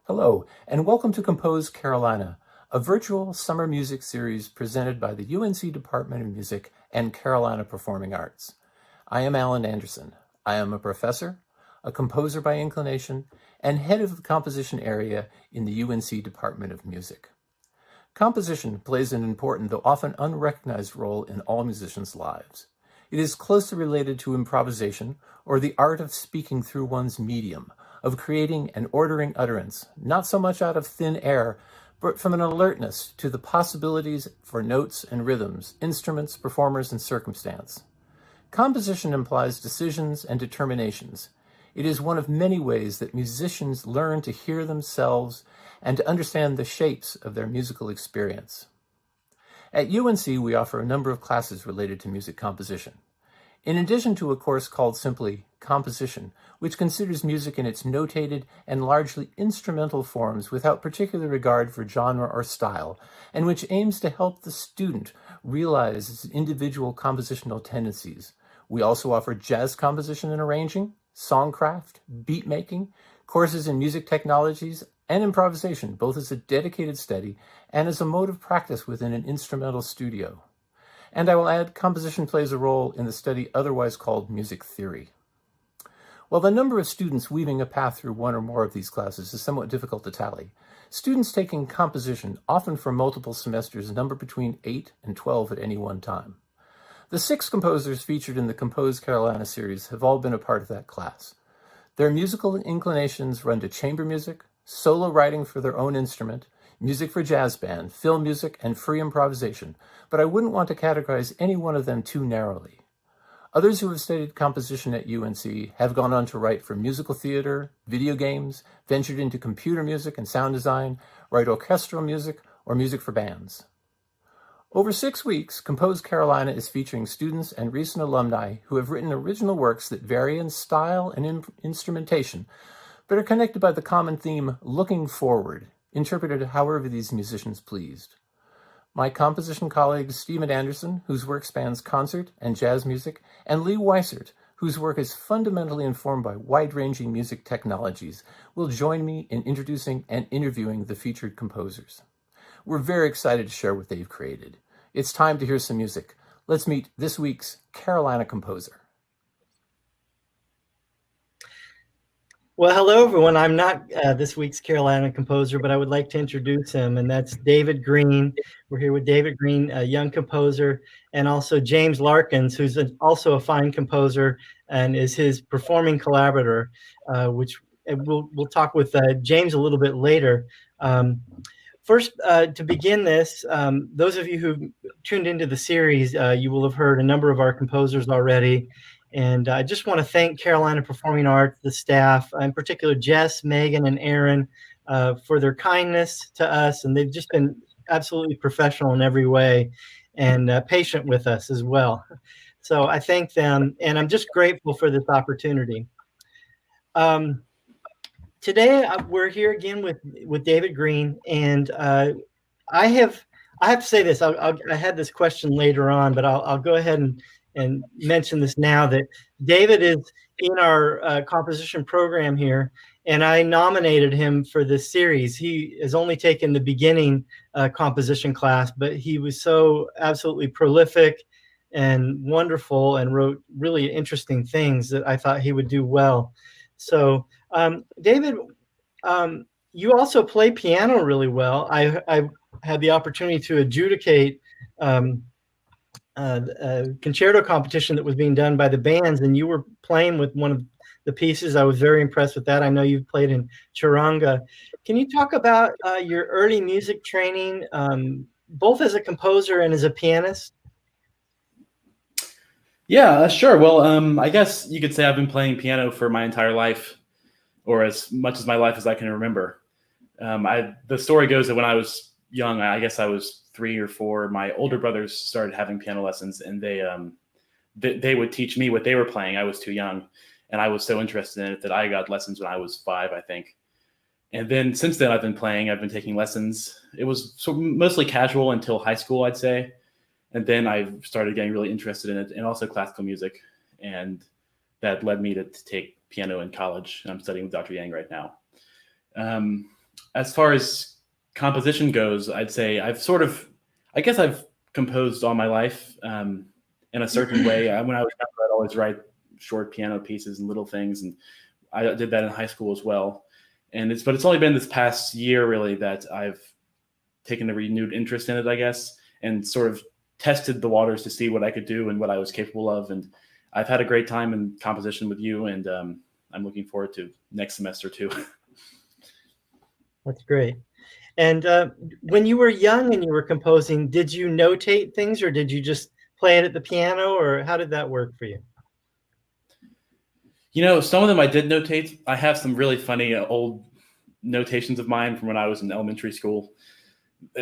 Hello, and welcome to Compose Carolina, a virtual summer music series presented by the UNC Department of Music and Carolina Performing Arts. I am Alan Anderson. I am a professor, a composer by inclination, and head of the composition area in the UNC Department of Music. Composition plays an important, though often unrecognized role in all musicians' lives. It is closely related to improvisation, or the art of speaking through one's medium, of creating and ordering utterance, not so much out of thin air, but from an alertness to the possibilities for notes and rhythms, instruments, performers, and circumstance. Composition implies decisions and determinations. It is one of many ways that musicians learn to hear themselves and to understand the shapes of their musical experience. At UNC, we offer a number of classes related to music composition. In addition to a course called simply Composition, which considers music in its notated and largely instrumental forms without particular regard for genre or style, and which aims to help the student realize its individual compositional tendencies, we also offer jazz composition and arranging, songcraft, beat making, courses in music technologies, and improvisation, both as a dedicated study and as a mode of practice within an instrumental studio. And I will add, composition plays a role in the study otherwise called music theory. While the number of students weaving a path through one or more of these classes is somewhat difficult to tally, students taking composition, often for multiple semesters, number between 8 and 12 at any one time. The 6 composers featured in the Compose Carolina series have all been a part of that class. Their musical inclinations run to chamber music, solo writing for their own instrument, music for jazz band, film music, and free improvisation, but I wouldn't want to categorize any one of them too narrowly. Others who have studied composition at UNC have gone on to write for musical theater, video games, ventured into computer music and sound design, write orchestral music, or music for bands. Over 6 weeks, Compose Carolina is featuring students and recent alumni who have written original works that vary in style and instrumentation, but are connected by the common theme, looking forward, interpreted however these musicians pleased. My composition colleagues Stephen Anderson, whose work spans concert and jazz music, and Lee Weissert, whose work is fundamentally informed by wide-ranging music technologies, will join me in introducing and interviewing the featured composers. We're very excited to share what they've created. It's time to hear some music. Let's meet this week's Carolina composer. Well, hello, everyone. I'm not this week's Carolina composer, but I would like to introduce him, and that's David Green. We're here with David Green, a young composer, and also James Larkins, who's also a fine composer and is his performing collaborator, which we'll talk with James a little bit later. First, to begin this, those of you who tuned into the series, you will have heard a number of our composers already. And I just want to thank Carolina Performing Arts, the staff, in particular Jess, Megan, and Aaron, for their kindness to us. And they've just been absolutely professional in every way and patient with us as well. So I thank them, and I'm just grateful for this opportunity. Today, we're here again with David Green, and I have to say this. I had this question later on, but I'll go ahead and mention this now, that David is in our composition program here, and I nominated him for this series. He has only taken the beginning composition class, but he was so absolutely prolific and wonderful and wrote really interesting things that I thought he would do well. So, David, you also play piano really well. I had the opportunity to adjudicate a concerto competition that was being done by the bands, and you were playing with one of the pieces. I was very impressed with that. I know you've played in charanga. Can you talk about your early music training, both as a composer and as a pianist? Yeah, sure. Well, I guess you could say I've been playing piano for my entire life, or as much as my life as I can remember. The story goes that when I was young, I guess I was 3 or 4, my older brothers started having piano lessons, and they would teach me what they were playing. I was too young, and I was so interested in it that I got lessons when I was 5, I think. And then since then, I've been taking lessons. It was mostly casual until high school, I'd say. And then I started getting really interested in it, and also classical music. And that led me to take piano in college. I'm studying with Dr. Yang right now. as far as composition goes, I'd say I guess I've composed all my life in a certain way. When I was younger, I'd always write short piano pieces and little things, and I did that in high school as well. But it's only been this past year really that I've taken a renewed interest in it, I guess, and sort of tested the waters to see what I could do and what I was capable of. And I've had a great time in composition with you, and I'm looking forward to next semester too. That's great. And when you were young and you were composing, did you notate things, or did you just play it at the piano, or how did that work for you? Some of them I did notate. I have some really funny old notations of mine from when I was in elementary school.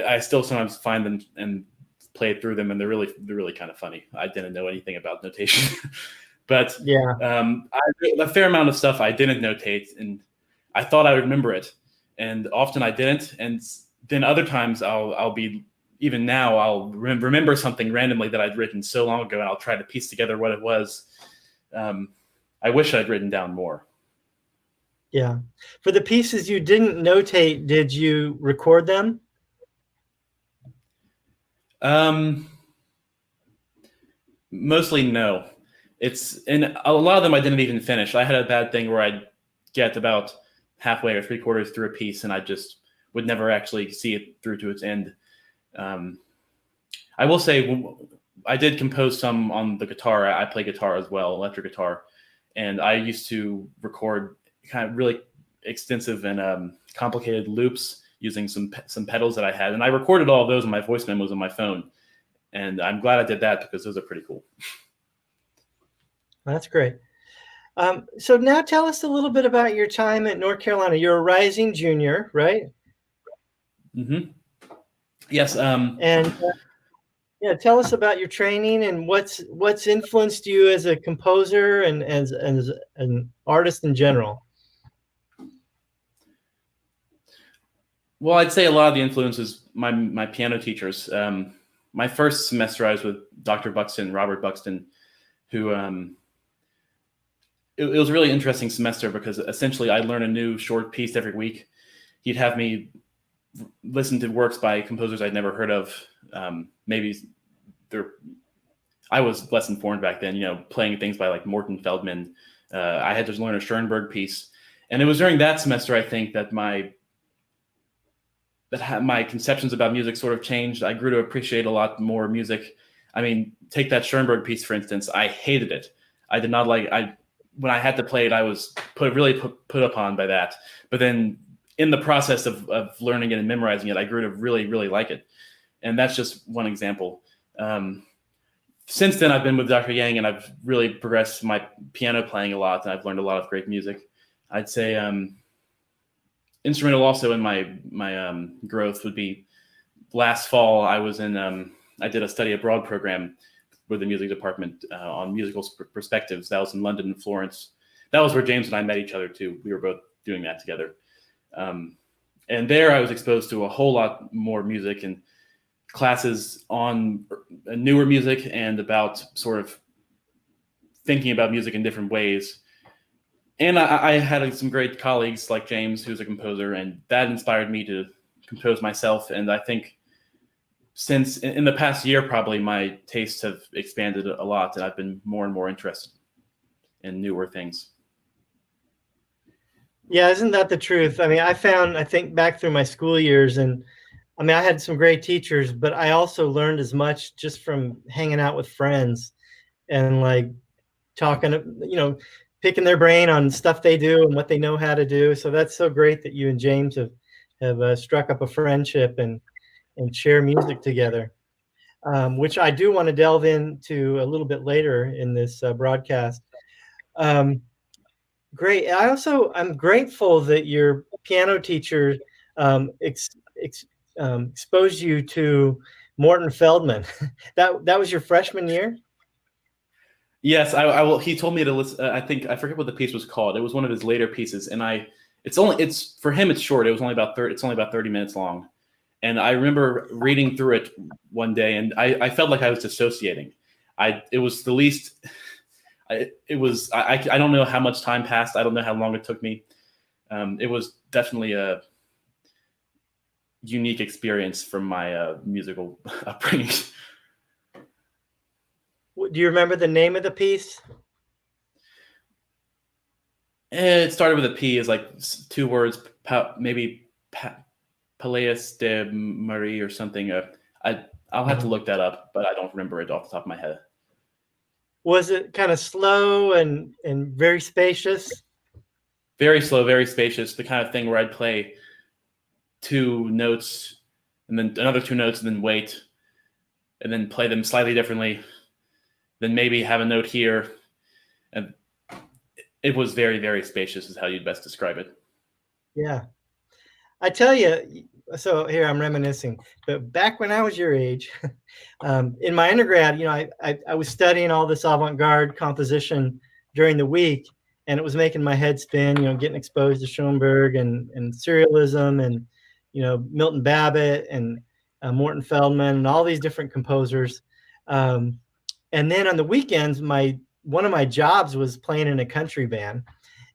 I still sometimes find them and play through them, and they're really kind of funny. I didn't know anything about notation, but yeah, a fair amount of stuff I didn't notate, and I thought I would remember it, and often I didn't. And then other times I'll be, even now I'll remember something randomly that I'd written so long ago, and I'll try to piece together what it was. I wish I'd written down more. Yeah. For the pieces you didn't notate, did you record them? Mostly no. And a lot of them I didn't even finish. I had a bad thing where I'd get about halfway or 3/4 through a piece, and I just would never actually see it through to its end. I will say I did compose some on the guitar. I play guitar as well, electric guitar, and I used to record kind of really extensive and complicated loops using some pedals that I had, and I recorded all of those in my voice memos on my phone. And I'm glad I did that because those are pretty cool. That's great. So now tell us a little bit about your time at North Carolina. You're a rising junior, right? Mm-hmm. Yes. Yeah, tell us about your training and what's influenced you as a composer and as an artist in general. Well, I'd say a lot of the influence is my piano teachers. My first semester, I was with Dr. Buxton, Robert Buxton, who it was a really interesting semester because essentially I learned a new short piece every week. He'd have me listen to works by composers I'd never heard of. I was less informed back then, playing things by like Morton Feldman. I had to learn a Schoenberg piece. And it was during that semester, I think, that my conceptions about music sort of changed. I grew to appreciate a lot more music. I mean, take that Schoenberg piece, for instance. I hated it. I did not when I had to play it, I was put upon by that. But then in the process of learning it and memorizing it, I grew to really, really like it. And that's just one example. Since then, I've been with Dr. Yang, and I've really progressed my piano playing a lot, and I've learned a lot of great music. I'd say instrumental also in my growth would be last fall. I was I did a study abroad program with the music department on musical perspectives. That was in London and Florence. That was where James and I met each other too. We were both doing that together. And there I was exposed to a whole lot more music and classes on newer music and about sort of thinking about music in different ways. And I had some great colleagues like James, who's a composer, and that inspired me to compose myself. And I think since in the past year, probably my tastes have expanded a lot, and I've been more and more interested in newer things. Yeah, isn't that the truth? I mean, I think back through my school years, and I mean, I had some great teachers, but I also learned as much just from hanging out with friends and like talking, picking their brain on stuff they do and what they know how to do. So that's so great that you and James have struck up a friendship and share music together, which I do want to delve into a little bit later in this broadcast. Great. I'm grateful that your piano teacher exposed you to Morton Feldman. That was your freshman year? Yes, I will. He told me to listen. I forget what the piece was called. It was one of his later pieces, and it's for him. It's short. It was only about 30 minutes long, and I remember reading through it one day, and I felt like I was dissociating. It was the least. It was. I don't know how much time passed. I don't know how long it took me. It was definitely unique experience from my musical upbringing. Do you remember the name of the piece? It started with a P, is like 2 words, maybe Peleus de Marie or something. I'll have to look that up, but I don't remember it off the top of my head. Was it kind of slow and very spacious? Very slow, very spacious. The kind of thing where I'd play 2 notes and then another 2 notes and then wait and then play them slightly differently. Then maybe have a note here. And it was very, very spacious is how you'd best describe it. Yeah. I tell you, so here I'm reminiscing, but back when I was your age, in my undergrad, you know, I was studying all this avant-garde composition during the week, and it was making my head spin, you know, getting exposed to Schoenberg and serialism and, you know, Milton Babbitt and Morton Feldman and all these different composers. And then on the weekends, one of my jobs was playing in a country band.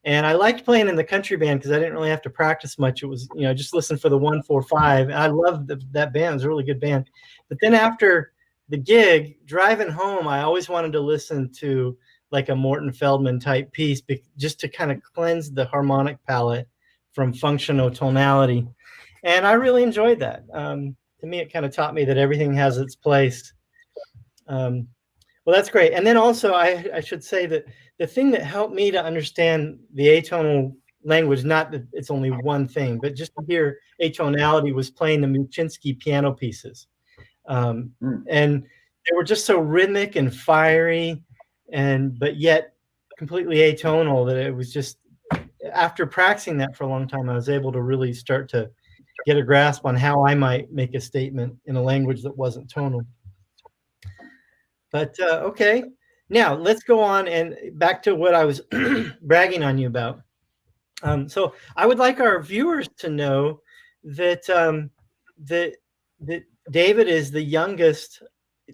And I liked playing in the country band because I didn't really have to practice much. It was, you know, just listen for the 1-4-5. I loved that band. It was a really good band. But then after the gig, driving home, I always wanted to listen to like a Morton Feldman type piece, just to kind of cleanse the harmonic palette from functional tonality. And I really enjoyed that. To me, it kind of taught me that everything has its place. Well, that's great. And then also, I should say that the thing that helped me to understand the atonal language, not that it's only one thing, but just to hear atonality, was playing the Muchinsky piano pieces. And they were just so rhythmic and fiery, but yet completely atonal, that it was just, after practicing that for a long time, I was able to really start to get a grasp on how I might make a statement in a language that wasn't tonal. But okay, now let's go on and back to what I was bragging on you about. So I would like our viewers to know that that David is the youngest,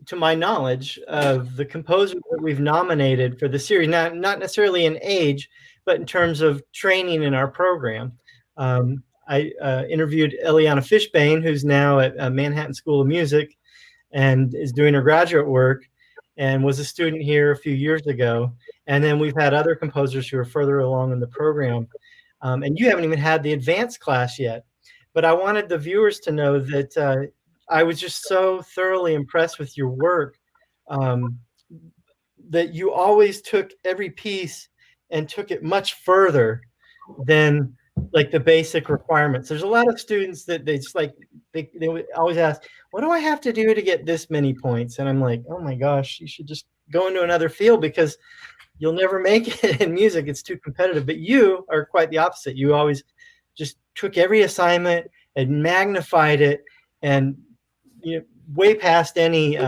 to my knowledge, of the composers that we've nominated for the series. Not necessarily in age, but in terms of training in our program. I interviewed Elena Fishbane, who's now at Manhattan School of Music and is doing her graduate work, and was a student here a few years ago. And then we've had other composers who are further along in the program. And you haven't even had the advanced class yet. But I wanted the viewers to know that I was just so thoroughly impressed with your work, that you always took every piece and took it much further than like the basic requirements. There's a lot of students that they just like, they would always ask, what do I have to do to get this many points? And I'm like, oh my gosh, you should just go into another field because you'll never make it in music. It's too competitive. But you are quite the opposite. You always just took every assignment and magnified it, and, you know, way past any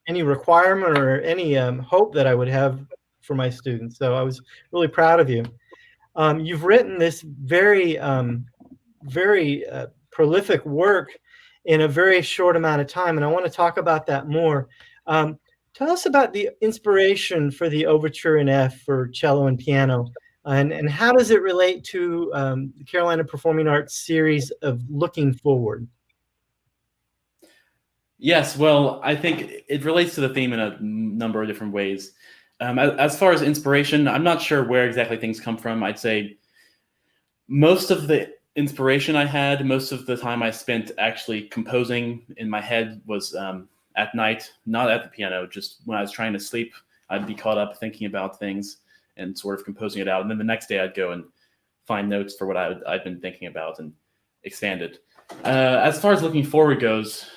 requirement or any hope that I would have for my students. So I was really proud of you. You've written this very prolific work in a very short amount of time, and I want to talk about that more. Tell us about the inspiration for the Overture in F for cello and piano, and how does it relate to the Carolina Performing Arts series of Looking Forward? Yes, well, I think it relates to the theme in a number of different ways. As far as inspiration, I'm not sure where exactly things come from. I'd say most of the inspiration I had, most of the time I spent actually composing in my head was at night, not at the piano. Just when I was trying to sleep, I'd be caught up thinking about things and sort of composing it out. And then the next day I'd go and find notes for what I'd been thinking about and expand it. As far as Looking Forward goes,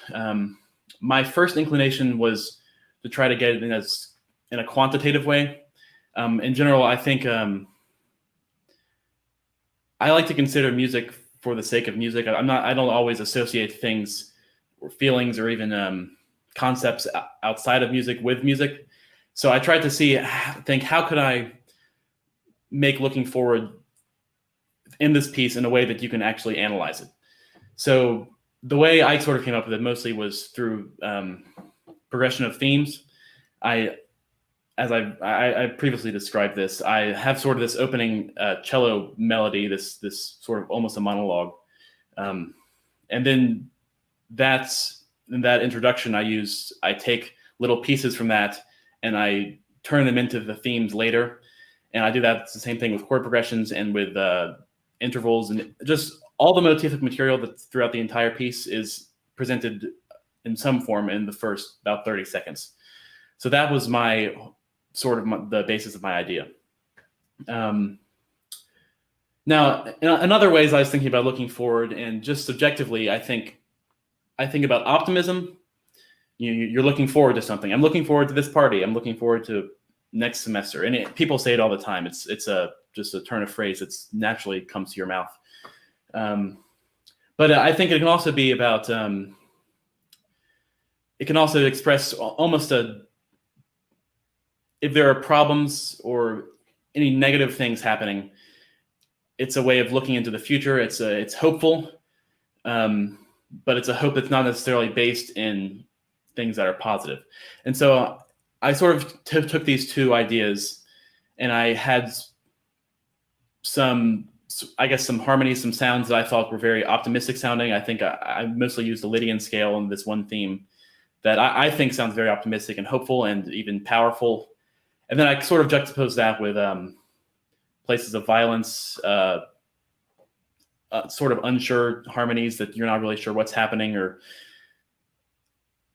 my first inclination was to try to get it in a quantitative way. In general, I think I like to consider music for the sake of music. I don't always associate things or feelings or even concepts outside of music with music. So I tried to think how could I make Looking Forward in this piece in a way that you can actually analyze it. So the way I sort of came up with it mostly was through progression of themes. As I previously described this, I have sort of this opening cello melody, this sort of almost a monologue, And then in that introduction, I take little pieces from that and I turn them into the themes later. And I do that. It's the same thing with chord progressions and with intervals, and just all the motivic material that's throughout the entire piece is presented in some form in the first about 30 seconds. So that was the basis of my idea. Now, in other ways, I was thinking about looking forward, and just subjectively, I think about optimism. You're looking forward to something. I'm looking forward to this party. I'm looking forward to next semester. And people say it all the time. It's just a turn of phrase that naturally comes to your mouth. But I think it can also be about, it can also express almost if there are problems or any negative things happening, it's a way of looking into the future. It's hopeful, but it's a hope that's not necessarily based in things that are positive. And so I sort of took these two ideas, and I had some harmonies, some sounds that I thought were very optimistic sounding. I think I mostly used the Lydian scale in this one theme that I think sounds very optimistic and hopeful and even powerful. And then I sort of juxtaposed that with places of violence, sort of unsure harmonies that you're not really sure what's happening, or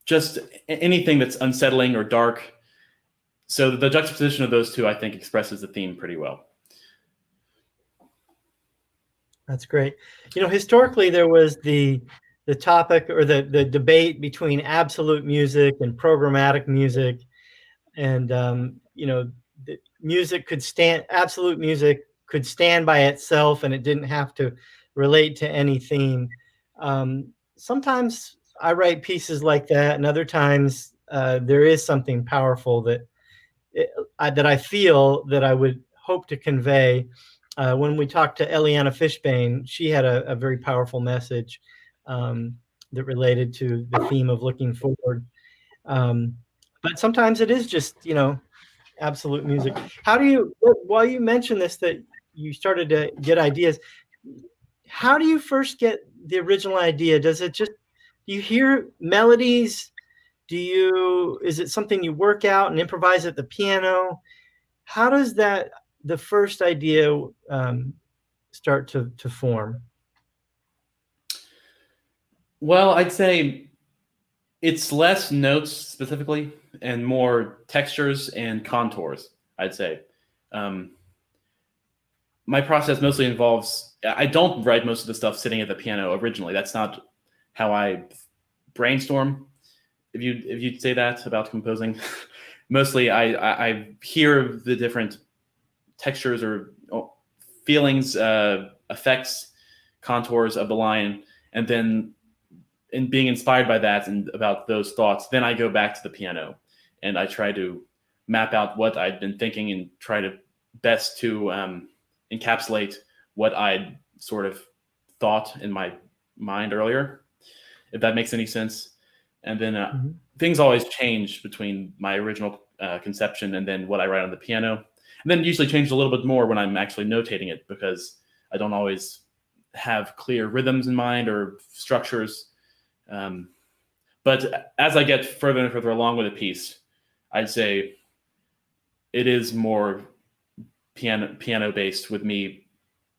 just anything that's unsettling or dark. So the juxtaposition of those two, I think, expresses the theme pretty well. That's great. Historically, there was the topic or the debate between absolute music and programmatic music. And, the music absolute music could stand by itself, and it didn't have to relate to any theme. Sometimes I write pieces like that, and other times there is something powerful that I feel that I would hope to convey. When we talked to Elena Fishbane, she had a very powerful message that related to the theme of looking forward. But sometimes it is just, absolute music. While you mentioned this, that you started to get ideas, how do you first get the original idea? Do you hear melodies? Is it something you work out and improvise at the piano? How does the first idea start to form? Well, I'd say it's less notes specifically and more textures and contours, I'd say. My process mostly involves, I don't write most of the stuff sitting at the piano originally. That's not how I brainstorm, if you'd say that about composing. Mostly I hear the different textures or feelings, effects, contours of the line, and then in being inspired by that and about those thoughts, then I go back to the piano and I try to map out what I'd been thinking and try to best to encapsulate what I'd sort of thought in my mind earlier, if that makes any sense. And then things always change between my original conception and then what I write on the piano. And then usually change a little bit more when I'm actually notating it, because I don't always have clear rhythms in mind or structures. But as I get further and further along with a piece, I'd say it is more piano based, with me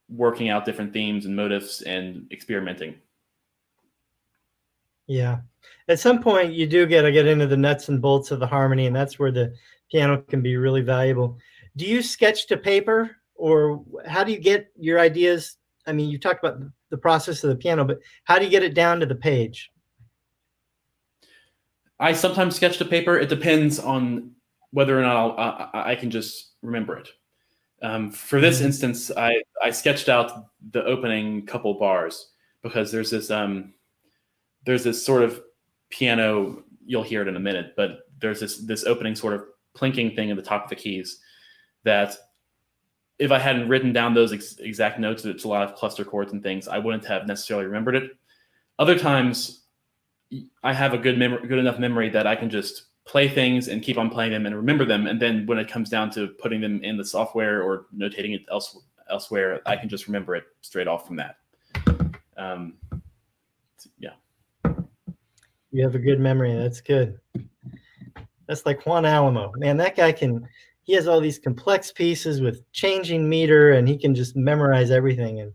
working out different themes and motifs and experimenting. Yeah. At some point, you do get into the nuts and bolts of the harmony, and that's where the piano can be really valuable. Do you sketch to paper, or how do you get your ideas? I mean, you talked about the process of the piano, but how do you get it down to the page? I sometimes sketch to paper. It depends on whether or not I can just remember it. For this instance, I sketched out the opening couple bars, because there's this sort of piano, you'll hear it in a minute, but there's this opening sort of plinking thing at the top of the keys that if I hadn't written down those exact notes, it's a lot of cluster chords and things, I wouldn't have necessarily remembered it. Other times I have a good enough memory that I can just play things and keep on playing them and remember them. And then when it comes down to putting them in the software or notating it elsewhere, I can just remember it straight off from that. You have a good memory. That's good. That's like Juan Alamo. Man, that guy he has all these complex pieces with changing meter, and he can just memorize everything. And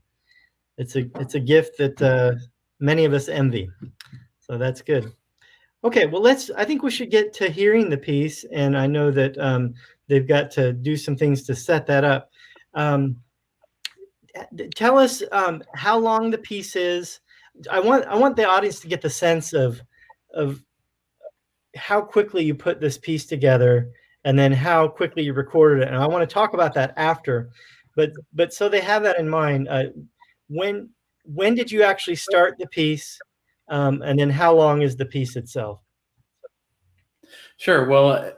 it's a gift that many of us envy. So that's good. Okay, well, I think we should get to hearing the piece. And I know that they've got to do some things to set that up. Tell us how long the piece is. I want the audience to get the sense of how quickly you put this piece together, and then how quickly you recorded it. And I want to talk about that after, but so they have that in mind. When did you actually start the piece, and then how long is the piece itself? Sure. Well,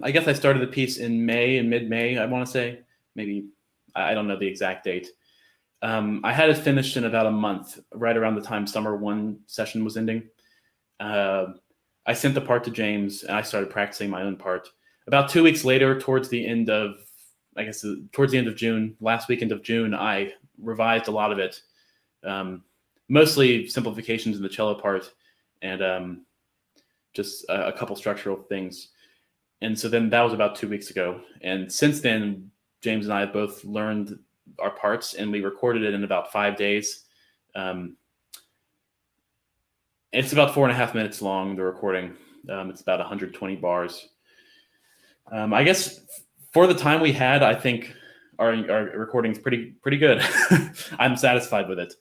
I guess I started the piece in mid-May. I want to say, maybe, I don't know the exact date. I had it finished in about a month, right around the time Summer 1 session was ending. I sent the part to James, and I started practicing my own part. About 2 weeks later, towards the end of June, last weekend of June, I revised a lot of it, mostly simplifications in the cello part, and just a couple structural things. And so then that was about 2 weeks ago. And since then, James and I have both learned our parts, and we recorded it in about 5 days. It's about 4.5 minutes long, the recording. It's about 120 bars. I guess for the time we had, I think our recording's pretty good. I'm satisfied with it.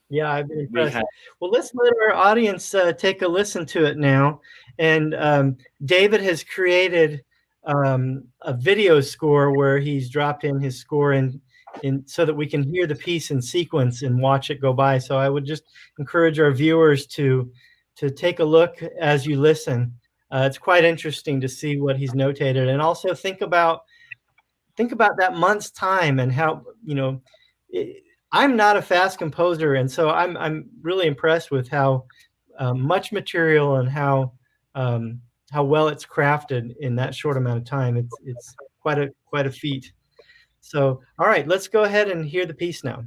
Yeah, I've been impressed. Well, let's let our audience take a listen to it now. And David has created a video score where he's dropped in his score in so that we can hear the piece in sequence and watch it go by. So I would just encourage our viewers to take a look as you listen. It's quite interesting to see what he's notated, and also think about that month's time and how, I'm not a fast composer, and so I'm really impressed with how much material and how well it's crafted in that short amount of time. It's quite a feat. So, all right, let's go ahead and hear the piece now.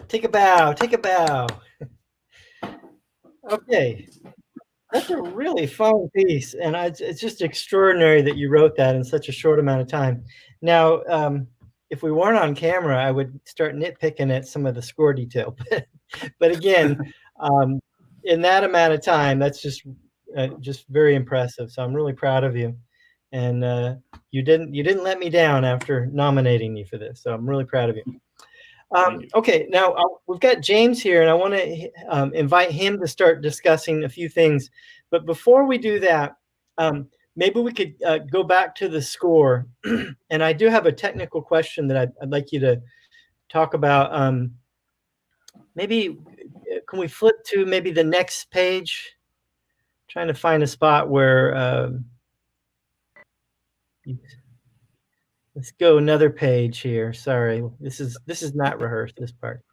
Take a bow. Take a bow. Okay. That's a really fun piece, and it's just extraordinary that you wrote that in such a short amount of time. Now, if we weren't on camera, I would start nitpicking at some of the score detail, but again, in that amount of time, that's just very impressive. So I'm really proud of you, and you didn't let me down after nominating you for this. So I'm really proud of you. Okay, now we've got James here, and I want to invite him to start discussing a few things. But before we do that, maybe we could go back to the score. And I do have a technical question that I'd like you to talk about. Maybe can we flip to maybe the next page? Trying to find a spot where let's go another page here. Sorry, this is not rehearsed, this part.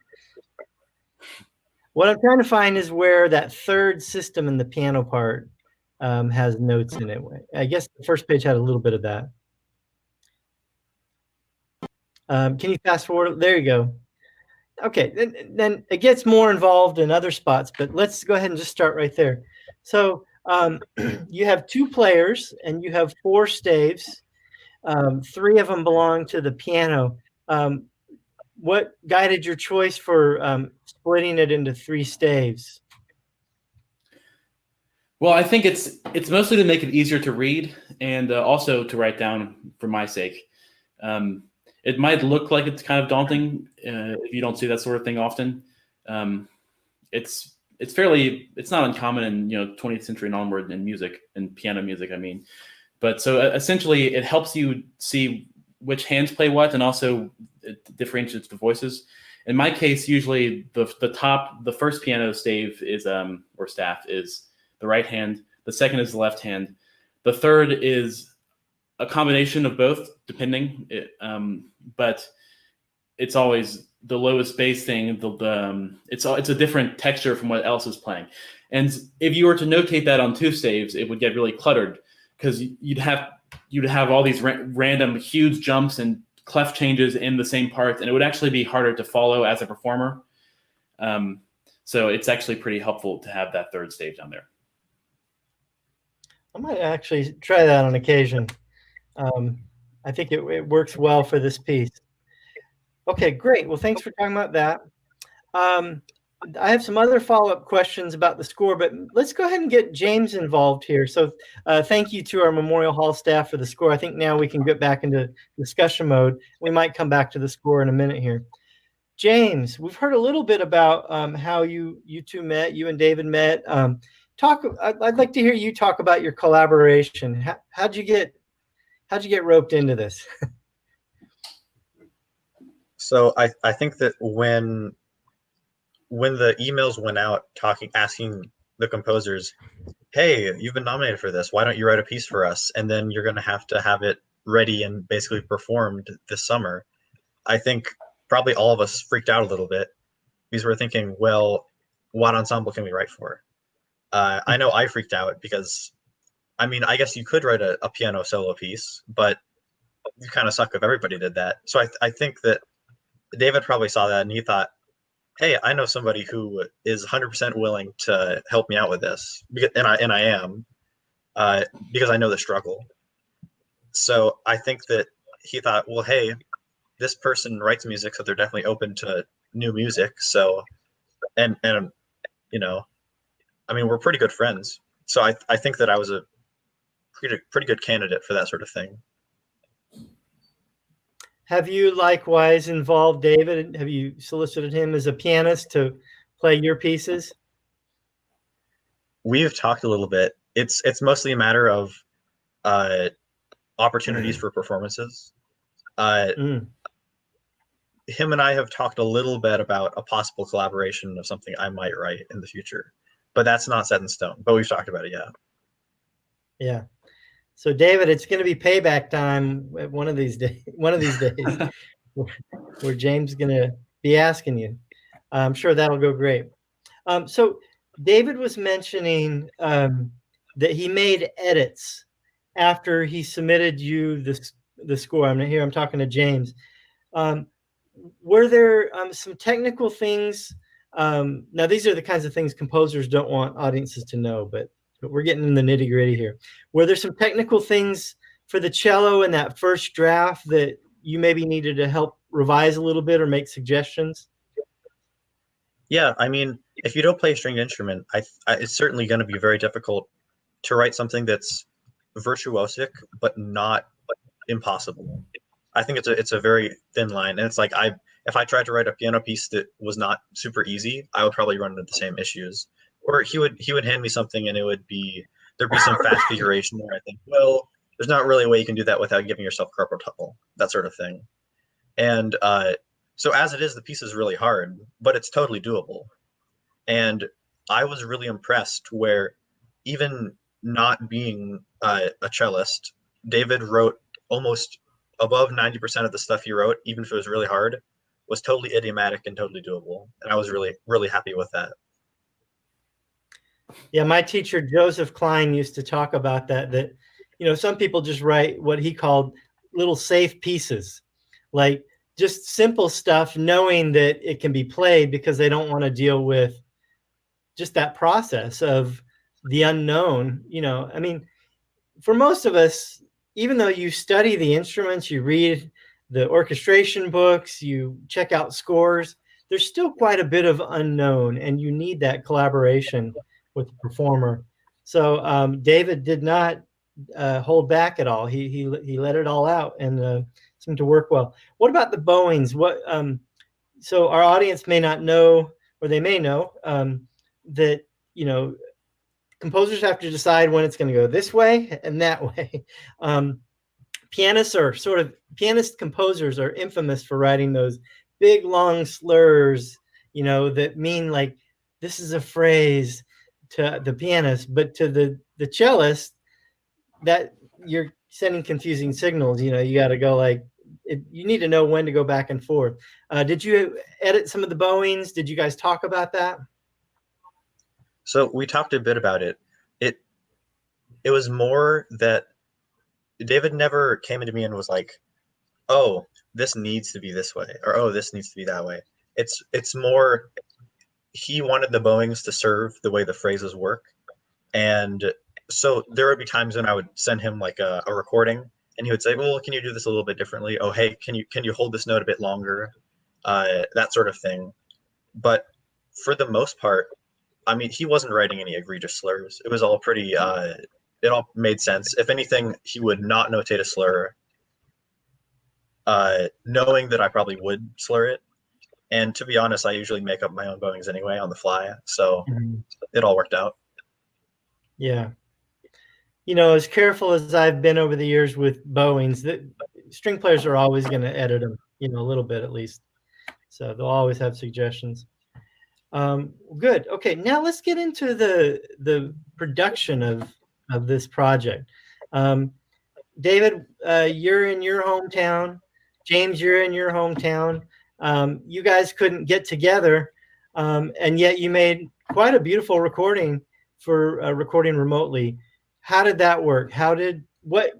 What I'm trying to find is where that third system in the piano part has notes in it. I guess the first page had a little bit of that. Can you fast forward? There you go. Okay, then it gets more involved in other spots, but let's go ahead and just start right there. So you have 2 players and you have 4 staves. 3 of them belong to the piano. What guided your choice for splitting it into 3 staves? Well, I think it's mostly to make it easier to read and also to write down for my sake. It might look like it's kind of daunting if you don't see that sort of thing often. It's not uncommon in 20th century and onward in music, in piano music, I mean. But so essentially, it helps you see which hands play what, and also it differentiates the voices. In my case, usually the first piano stave is or staff is the right hand. The second is the left hand. The third is a combination of both, depending. But it's always the lowest bass thing. It's a different texture from what else is playing. And if you were to notate that on 2 staves, it would get really cluttered because you'd have all these random huge jumps and clef changes in the same parts, and it would actually be harder to follow as a performer. So it's actually pretty helpful to have that third stave down there. I might actually try that on occasion. I think it works well for this piece. Okay, great. Well, thanks for talking about that. I have some other follow-up questions about the score, but let's go ahead and get James involved here. So thank you to our Memorial Hall staff for the score. I think now we can get back into discussion mode. We might come back to the score in a minute here. James, we've heard a little bit about how you two met, you and David met. I'd like to hear you talk about your collaboration. How'd you get roped into this? So I think that when the emails went out asking the composers, hey, you've been nominated for this, why don't you write a piece for us? And then you're going to have it ready and basically performed this summer. I think probably all of us freaked out a little bit because we're thinking, well, what ensemble can we write for? I know I freaked out because, I mean, I guess you could write a piano solo piece, but you kind of suck if everybody did that. So I think that David probably saw that and he thought, hey, I know somebody who is 100% willing to help me out with this, and I am, because I know the struggle. So I think that he thought, well, hey, this person writes music, so they're definitely open to new music. So, and I mean, we're pretty good friends. So I think that I was a pretty good candidate for that sort of thing. Have you likewise involved David? Have you solicited him as a pianist to play your pieces? We've talked a little bit. It's mostly a matter of opportunities for performances. Him and I have talked a little bit about a possible collaboration of something I might write in the future, but that's not set in stone. But we've talked about it, yeah. Yeah. So David, it's going to be payback time one of these days. Where James is going to be asking you. I'm sure that'll go great. So David was mentioning that he made edits after he submitted you the score. I'm talking to James. were there some technical things? Now, these are the kinds of things composers don't want audiences to know, but we're getting in the nitty gritty here. Were there some technical things for the cello in that first draft that you maybe needed to help revise a little bit or make suggestions? Yeah, I mean, if you don't play a stringed instrument, it's certainly going to be very difficult to write something that's virtuosic but not impossible. I think it's a very thin line, and it's like if I tried to write a piano piece that was not super easy, I would probably run into the same issues. Or he would hand me something and there'd be some fast figuration where I think, well, there's not really a way you can do that without giving yourself carpal tunnel, that sort of thing. And so as it is, the piece is really hard, but it's totally doable. And I was really impressed where even not being a cellist, David wrote almost above 90% of the stuff he wrote, even if it was really hard, was totally idiomatic and totally doable. And I was really, really happy with that. Yeah, my teacher, Joseph Kline, used to talk about that, some people just write what he called little safe pieces, like just simple stuff, knowing that it can be played because they don't want to deal with just that process of the unknown. I mean, for most of us, even though you study the instruments, you read the orchestration books, you check out scores, there's still quite a bit of unknown, and you need that collaboration with the performer. So David did not hold back at all. He let it all out and seemed to work well. What about the bowings? So our audience may not know, or they may know that composers have to decide when it's going to go this way and that way. Pianist composers are infamous for writing those big long slurs, that mean like this is a phrase to the pianist, but to the cellist, that you're sending confusing signals. You got to go like you need to know when to go back and forth. Did you edit some of the bowings? Did you guys talk about that? So we talked a bit about it. It was more that David never came into me and was like, "Oh, this needs to be this way," or "Oh, this needs to be that way." It's more he wanted the bowings to serve the way the phrases work, and so there would be times when I would send him like a recording, and he would say, "Well, can you do this a little bit differently? Oh, hey, can you hold this note a bit longer?" That sort of thing. But for the most part, I mean, he wasn't writing any egregious slurs. It was all pretty. It all made sense. If anything, he would not notate a slur, knowing that I probably would slur it. And to be honest, I usually make up my own bowings anyway on the fly, so it all worked out. Yeah. As careful as I've been over the years with bowings, that string players are always going to edit them, a little bit at least. So they'll always have suggestions. Good. Okay, now let's get into the production of this project. David, you're in your hometown. James, you're in your hometown. You guys couldn't get together, and yet you made quite a beautiful recording for recording remotely. How did that work? What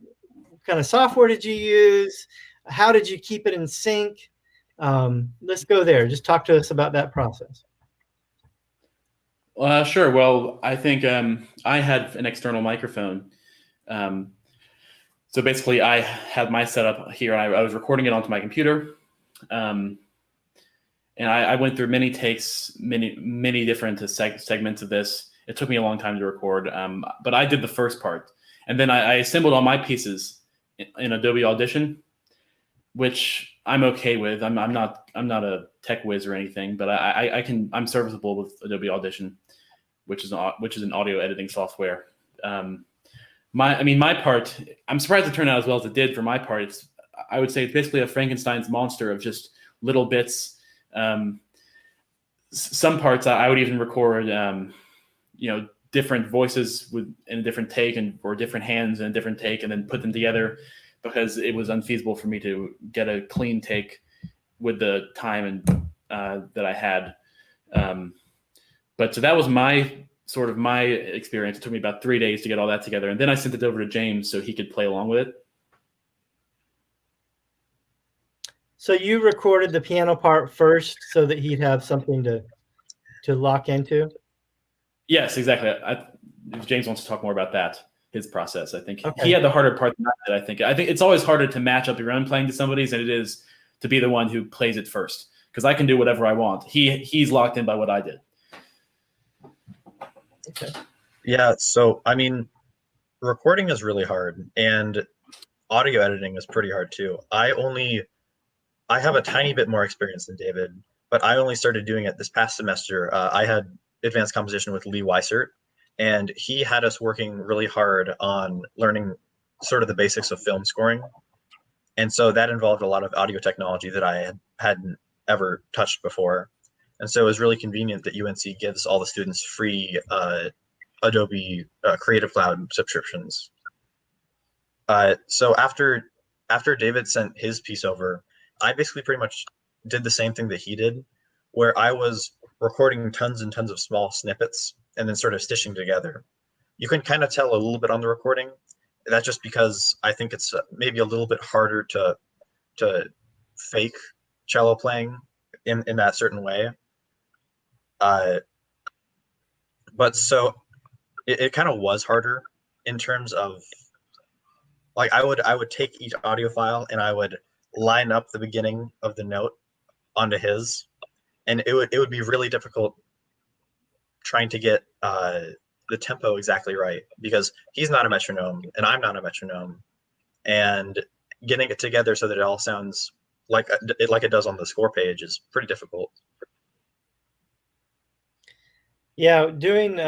kind of software did you use? How did you keep it in sync? Let's go there. Just talk to us about that process. Sure. Well, I think I had an external microphone. So basically, I had my setup here, and I was recording it onto my computer. And I went through many takes, many different segments of this. It took me a long time to record, but I did the first part. And then I assembled all my pieces in Adobe Audition, which I'm okay with. I'm not a tech whiz or anything, but I'm serviceable with Adobe Audition, which is an audio editing software. My part, I'm surprised it turned out as well as it did. For my part, I would say it's basically a Frankenstein's monster of just little bits. Some parts I would even record, different voices in a different take or different hands in a different take, and then put them together, because it was unfeasible for me to get a clean take with the time and that I had. But so that was my experience. It took me about 3 days to get all that together, and then I sent it over to James so he could play along with it. So you recorded the piano part first so that he'd have something to lock into? Yes, exactly. If James wants to talk more about that, his process, I think Okay. he had the harder part than I did. I think it's always harder to match up your own playing to somebody's than it is to be the one who plays it first, because I can do whatever I want. He's locked in by what I did. Okay. Yeah, so I mean, recording is really hard, and audio editing is pretty hard too. I have a tiny bit more experience than David, but I only started doing it this past semester. I had advanced composition with Lee Weissert, and he had us working really hard on learning sort of the basics of film scoring. And so that involved a lot of audio technology that I hadn't ever touched before. And so it was really convenient that UNC gives all the students free Adobe Creative Cloud subscriptions. So after David sent his piece over, I basically pretty much did the same thing that he did, where I was recording tons and tons of small snippets and then sort of stitching together. You can kind of tell a little bit on the recording. That's just because I think it's maybe a little bit harder to fake cello playing in that certain way. But so it kind of was harder in terms of, like, I would take each audio file and I would line up the beginning of the note onto his, and it would be really difficult trying to get the tempo exactly right, because he's not a metronome and I'm not a metronome, and getting it together so that it all sounds like it does on the score page is pretty difficult. Yeah, doing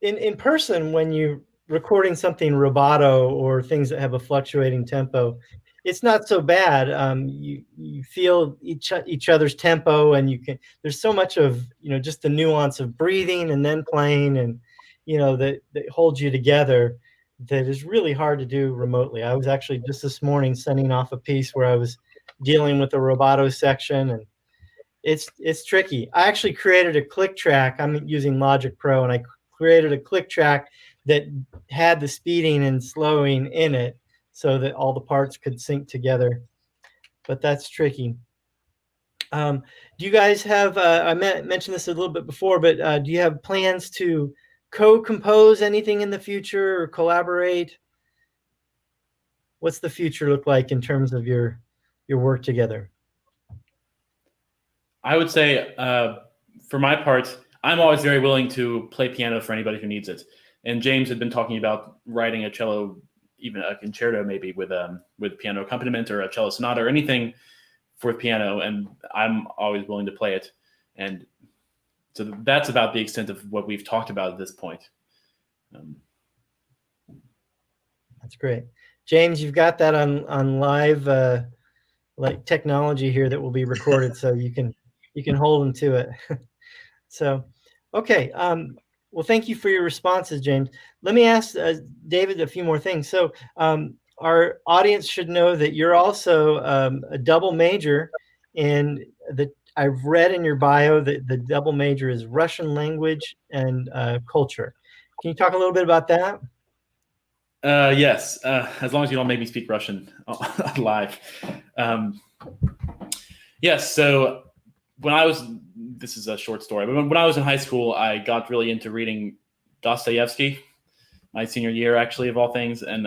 in person, when you're recording something rubato or things that have a fluctuating tempo, it's not so bad. You feel each other's tempo, and there's so much of, just the nuance of breathing and then playing, and that holds you together, that is really hard to do remotely. I was actually just this morning sending off a piece where I was dealing with the rubato section, and it's tricky. I actually created a click track. I'm using Logic Pro, and I created a click track that had the speeding and slowing in it so that all the parts could sync together. But that's tricky. Do you guys have, I mentioned this a little bit before, but do you have plans to co-compose anything in the future or collaborate? What's the future look like in terms of your work together? I would say, for my part, I'm always very willing to play piano for anybody who needs it. And James had been talking about writing a cello, even a concerto, maybe with piano accompaniment or a cello sonata or anything for piano, and I'm always willing to play it. And so that's about the extent of what we've talked about at this point. That's great. James, you've got that on live like technology here that will be recorded, so you can hold them to it. So, okay. Well, thank you for your responses, James. Let me ask David a few more things. So our audience should know that you're also a double major, and I've read in your bio that the double major is Russian language and culture. Can you talk a little bit about that? Yes, as long as you don't make me speak Russian live. Yes, so this is a short story, but when I was in high school, I got really into reading Dostoevsky, my senior year, actually, of all things. And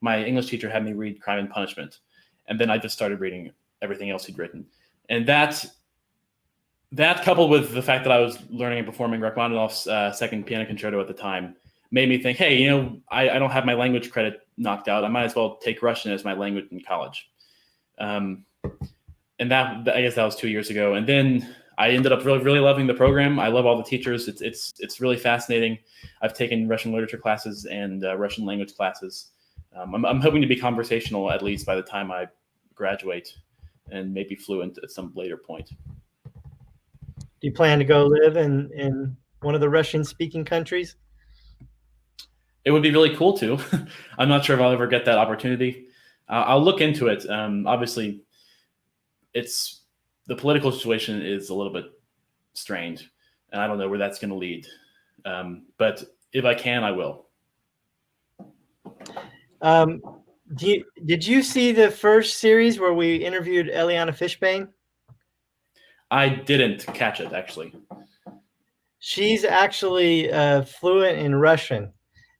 my English teacher had me read Crime and Punishment. And then I just started reading everything else he'd written. And that coupled with the fact that I was learning and performing Rachmaninoff's second piano concerto at the time made me think, hey, I don't have my language credit knocked out. I might as well take Russian as my language in college. And that, I guess that was 2 years ago. And then I ended up really, really loving the program. I love all the teachers. It's really fascinating. I've taken Russian literature classes and Russian language classes. I'm hoping to be conversational at least by the time I graduate, and maybe fluent at some later point. Do you plan to go live in one of the Russian-speaking countries? It would be really cool to. I'm not sure if I'll ever get that opportunity. I'll look into it. Obviously, the political situation is a little bit strained, and I don't know where that's going to lead. But if I can, I will. Did you see the first series where we interviewed Elena Fishbane? I didn't catch it, actually. She's actually fluent in Russian,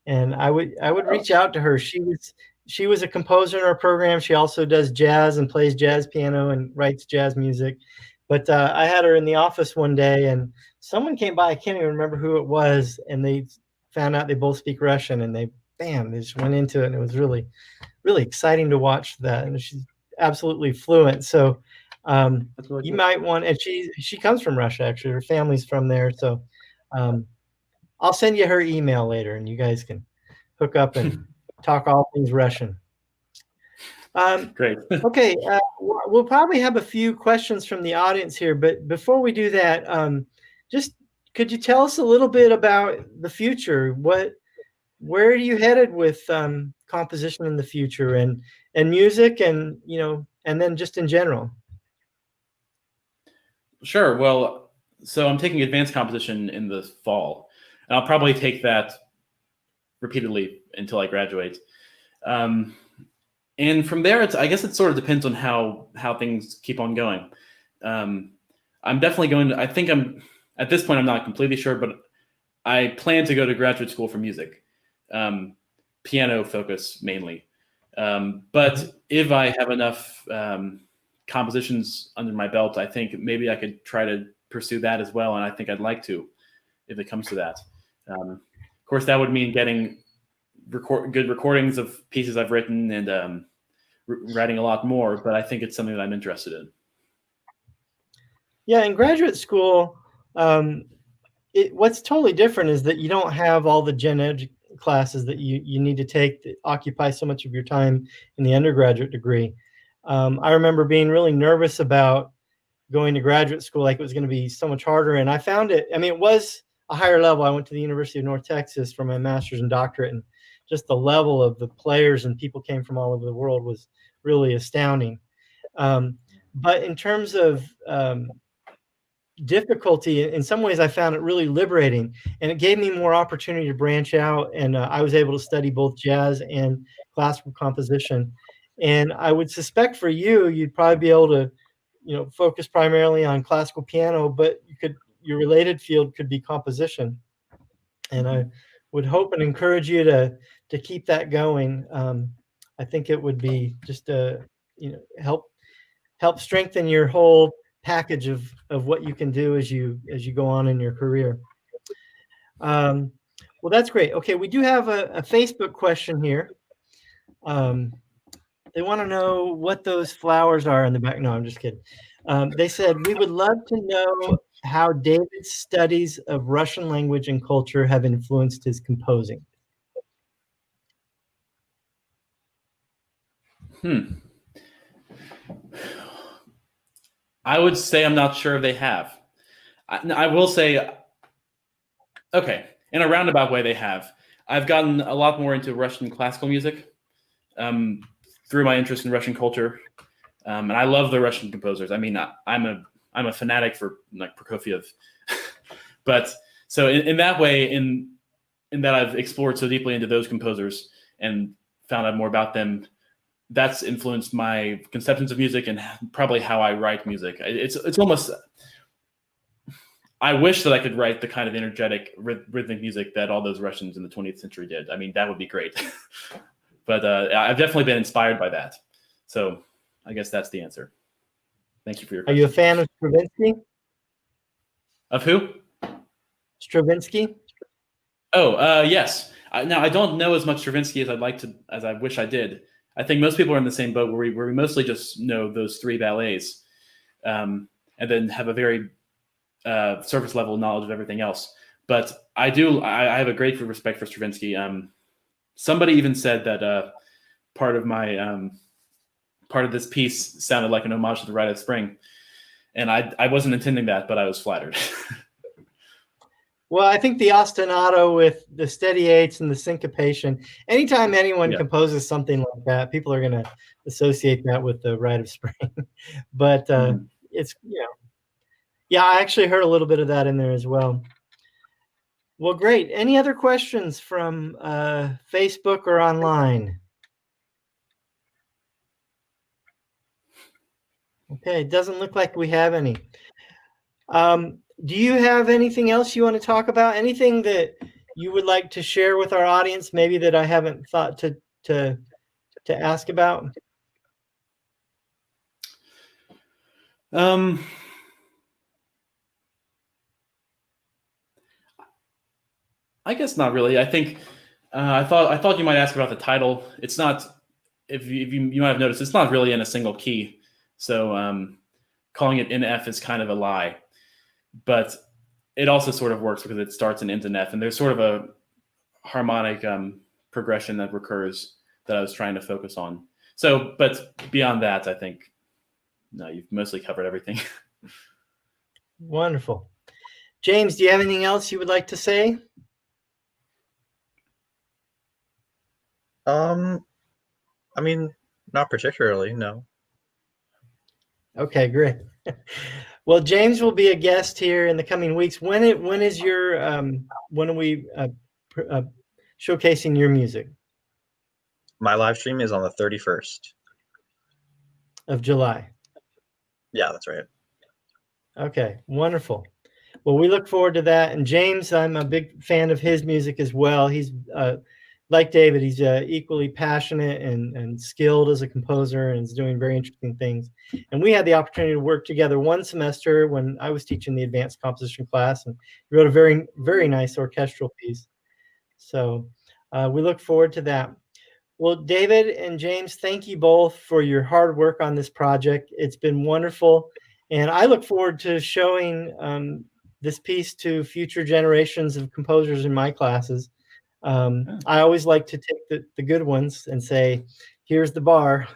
and I would reach out to her. She was a composer in our program. She also does jazz and plays jazz piano and writes jazz music. But I had her in the office one day, and someone came by. I can't even remember who it was, and they found out they both speak Russian, and they just went into it, and it was really, really exciting to watch that. And she's absolutely fluent. So That's really you cool. might want, and she comes from Russia, actually. Her family's from there. So I'll send you her email later, and you guys can hook up and talk all things Russian. Great. Okay, we'll probably have a few questions from the audience here, but before we do that, just could you tell us a little bit about the future? Where are you headed with composition in the future, and music, and and then just in general? Sure. Well, so I'm taking advanced composition in the fall, and I'll probably take that repeatedly until I graduate. And from there, I guess it sort of depends on how things keep on going. I'm definitely going to, I think at this point, I'm not completely sure, but I plan to go to graduate school for music, piano focus mainly. But if I have enough compositions under my belt, I think maybe I could try to pursue that as well. And I think I'd like to, if it comes to that. Of course, that would mean getting good recordings of pieces I've written and writing a lot more, but I think it's something that I'm interested in. Yeah, in graduate school, what's totally different is that you don't have all the gen ed classes that you need to take that occupy so much of your time in the undergraduate degree. I remember being really nervous about going to graduate school, like it was going to be so much harder. And I found it, I mean, it was a higher level. I went to the University of North Texas for my master's and doctorate, and just the level of the players and people came from all over the world was really astounding. But in terms of difficulty, in some ways I found it really liberating, and it gave me more opportunity to branch out, and I was able to study both jazz and classical composition. And I would suspect for you'd probably be able to focus primarily on classical piano, but your related field could be composition. And I would hope and encourage you to keep that going. I think it would be just help strengthen your whole package of what you can do as you go on in your career. Well, that's great. Okay, we do have a Facebook question here. They want to know what those flowers are in the back. No, I'm just kidding. They said, we would love to know how David's studies of Russian language and culture have influenced his composing. I would say I'm not sure if they have. I will say, okay, in a roundabout way, they have. I've gotten a lot more into Russian classical music through my interest in Russian culture, and I love the Russian composers. I mean, I'm a fanatic for like Prokofiev, but so in that way, in that I've explored so deeply into those composers and found out more about them. That's influenced my conceptions of music and probably how I write music. It's almost, I wish that I could write the kind of energetic rhythmic music that all those Russians in the 20th century did. I mean, that would be great. But I've definitely been inspired by that. So I guess that's the answer. Thank you for your question. Are you a fan of Stravinsky? Of who? Stravinsky? Oh, yes. Now, I don't know as much Stravinsky as I wish I did. I think most people are in the same boat where we mostly just know those three ballets and then have a very surface level knowledge of everything else. But I have a great respect for Stravinsky. Somebody even said that part of this piece sounded like an homage to the Rite of Spring. And I wasn't intending that, but I was flattered. Well, I think the ostinato with the steady eights and the syncopation, anytime anyone composes something like that, people are going to associate that with the Rite of Spring. But it's, yeah, I actually heard a little bit of that in there as well. Well, great. Any other questions from Facebook or online? Okay, it doesn't look like we have any. Do you have anything else you want to talk about? Anything that you would like to share with our audience, maybe that I haven't thought to ask about? I guess not really. I think I thought you might ask about the title. It's not. If you might have noticed, it's not really in a single key. So calling it in F is kind of a lie. But it also sort of works because it starts and ends in F, and there's sort of a harmonic progression that recurs that I was trying to focus on. So, but beyond that, I think no, you've mostly covered everything. Wonderful. James, do you have anything else you would like to say? I mean, not particularly, no. Okay, great. Well, James will be a guest here in the coming weeks. When is your when are we showcasing your music? My live stream is on the 31st. Of July. Yeah, that's right. Okay, wonderful. Well, we look forward to that. And James, I'm a big fan of his music as well. He's like David, he's equally passionate and skilled as a composer, and is doing very interesting things. And we had the opportunity to work together one semester when I was teaching the advanced composition class, and he wrote a very, very nice orchestral piece. So we look forward to that. Well, David and James, thank you both for your hard work on this project. It's been wonderful. And I look forward to showing this piece to future generations of composers in my classes. I always like to take the good ones and say, here's the bar,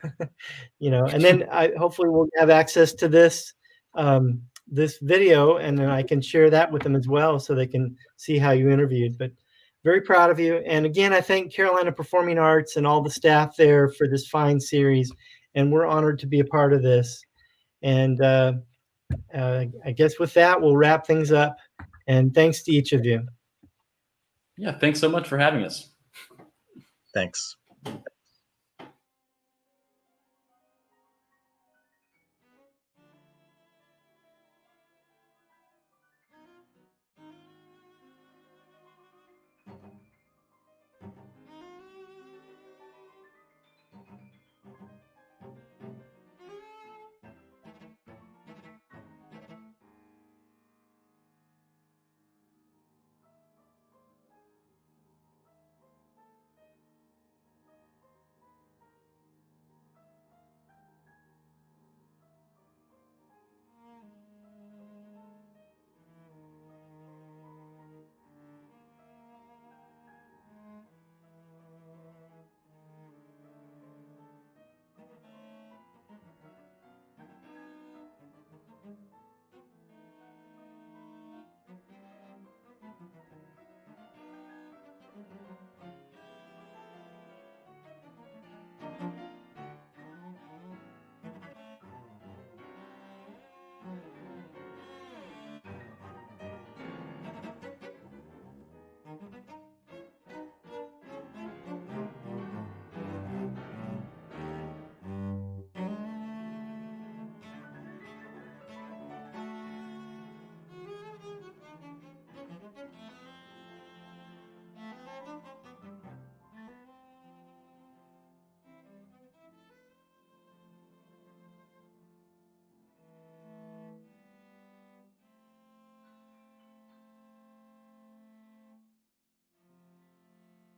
and then hopefully we'll have access to this this video, and then I can share that with them as well so they can see how you interviewed. But very proud of you. And again, I thank Carolina Performing Arts and all the staff there for this fine series. And we're honored to be a part of this. And I guess with that, we'll wrap things up. And thanks to each of you. Yeah, thanks so much for having us. Thanks.